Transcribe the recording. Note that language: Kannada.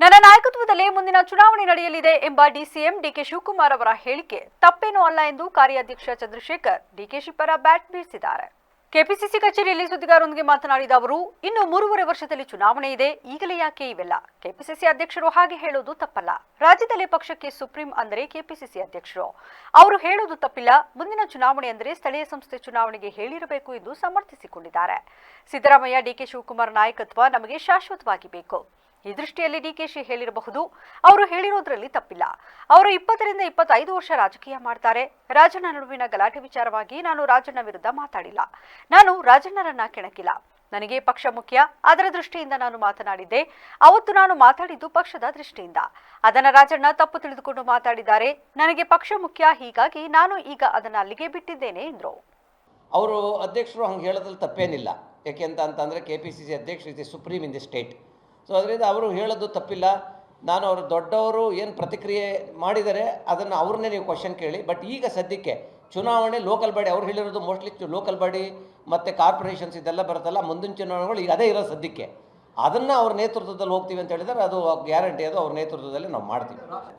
ನನ್ನ ನಾಯಕತ್ವದಲ್ಲೇ ಮುಂದಿನ ಚುನಾವಣೆ ನಡೆಯಲಿದೆ ಎಂಬ ಡಿಸಿಎಂ ಡಿಕೆ ಶಿವಕುಮಾರ್ ಅವರ ಹೇಳಿಕೆ ತಪ್ಪೇನೂ ಅಲ್ಲ ಎಂದು ಕಾರ್ಯಾಧ್ಯಕ್ಷ ಚಂದ್ರಶೇಖರ್ ಡಿಕೆಶಿ ಪರ ಬ್ಯಾಟ್ ಬೀಸಿದ್ದಾರೆ. ಕೆಪಿಸಿಸಿ ಕಚೇರಿಯಲ್ಲಿ ಸುದ್ದಿಗಾರರೊಂದಿಗೆ ಮಾತನಾಡಿದ ಅವರು, ಇನ್ನು 3.5 ವರ್ಷದಲ್ಲಿ ಚುನಾವಣೆ ಇದೆ, ಈಗಲೇ ಯಾಕೆ ಇವೆಲ್ಲ? ಕೆಪಿಸಿಸಿ ಅಧ್ಯಕ್ಷರು ಹಾಗೆ ಹೇಳೋದು ತಪ್ಪಲ್ಲ. ರಾಜ್ಯದಲ್ಲಿ ಪಕ್ಷಕ್ಕೆ ಸುಪ್ರೀಂ ಅಂದರೆ ಕೆಪಿಸಿಸಿ ಅಧ್ಯಕ್ಷರು. ಅವರು ಹೇಳೋದು ತಪ್ಪಿಲ್ಲ. ಮುಂದಿನ ಚುನಾವಣೆ ಅಂದರೆ ಸ್ಥಳೀಯ ಸಂಸ್ಥೆ ಚುನಾವಣೆಗೆ ಹೇಳಿರಬೇಕು ಎಂದು ಸಮರ್ಥಿಸಿಕೊಂಡಿದ್ದಾರೆ. ಸಿದ್ದರಾಮಯ್ಯ ಡಿಕೆ ಶಿವಕುಮಾರ್ ನಾಯಕತ್ವ ನಮಗೆ ಶಾಶ್ವತವಾಗಿ ಬೇಕು. ಈ ದೃಷ್ಟಿಯಲ್ಲಿ ಡಿಕೆಶಿ ಹೇಳಿರಬಹುದು. ಅವರು ಹೇಳಿರೋದ್ರಲ್ಲಿ ತಪ್ಪಿಲ್ಲ. ಅವರು 20 ರಿಂದ 25 ವರ್ಷ ರಾಜಕೀಯ ಮಾಡ್ತಾರೆ. ರಾಜಣ್ಣ ನಡುವಿನ ಗಲಾಟೆ ವಿಚಾರವಾಗಿ ನಾನು ರಾಜಣ್ಣ ವಿರುದ್ಧ ಮಾತಾಡಿಲ್ಲ. ನಾನು ರಾಜಣ್ಣರನ್ನ ಕೆಣಕಿಲ್ಲ. ನನಗೆ ಪಕ್ಷ ಮುಖ್ಯ. ಅದರ ದೃಷ್ಟಿಯಿಂದ ನಾನು ಮಾತನಾಡಿದ್ದೆ. ಅವತ್ತು ನಾನು ಮಾತಾಡಿದ್ದು ಪಕ್ಷದ ದೃಷ್ಟಿಯಿಂದ. ಅದನ್ನ ರಾಜಣ್ಣ ತಪ್ಪು ತಿಳಿದುಕೊಂಡು ಮಾತಾಡಿದ್ದಾರೆ. ನನಗೆ ಪಕ್ಷ ಮುಖ್ಯ, ಹೀಗಾಗಿ ನಾನು ಈಗ ಅದನ್ನ ಅಲ್ಲಿಗೆ ಬಿಟ್ಟಿದ್ದೇನೆ ಎಂದರು. ಅವರು ಅಧ್ಯಕ್ಷರು ಹಂಗೆ ಹೇಳೋದ್ರಲ್ಲಿ ತಪ್ಪೇನಿಲ್ಲ. ಯಾಕೆ ಅಂತಂದರೆ ಕೆಪಿಸಿಸಿ ಅಧ್ಯಕ್ಷರು is supreme in the state. So ಅದರಿಂದ ಅವರು ಹೇಳೋದು ತಪ್ಪಿಲ್ಲ. ನಾನು ಅವರು ದೊಡ್ಡವರು ಏನು ಪ್ರತಿಕ್ರಿಯೆ ಮಾಡಿದರೆ ಅದನ್ನು ಅವ್ರನ್ನೇ ನೀವು ಕ್ವಶನ್ ಕೇಳಿ. ಬಟ್ ಈಗ ಸದ್ಯಕ್ಕೆ ಚುನಾವಣೆ ಲೋಕಲ್ ಬಾಡಿ ಅವ್ರು ಹೇಳಿರೋದು ಮೋಸ್ಟ್ಲಿ ಲೋಕಲ್ ಬಾಡಿ ಮತ್ತು ಕಾರ್ಪೊರೇಷನ್ಸ್ ಇದೆಲ್ಲ ಬರುತ್ತಲ್ಲ, ಮುಂದಿನ ಚುನಾವಣೆಗಳು ಈಗ ಅದೇ ಇರೋದು ಸದ್ಯಕ್ಕೆ. ಅದನ್ನು ಅವ್ರ ನೇತೃತ್ವದಲ್ಲಿ ಹೋಗ್ತೀವಿ ಅಂತ ಹೇಳಿದರೆ ಅದು ಗ್ಯಾರಂಟಿ, ಅದು ಅವ್ರ ನೇತೃತ್ವದಲ್ಲಿ ನಾವು ಮಾಡ್ತೀವಿ.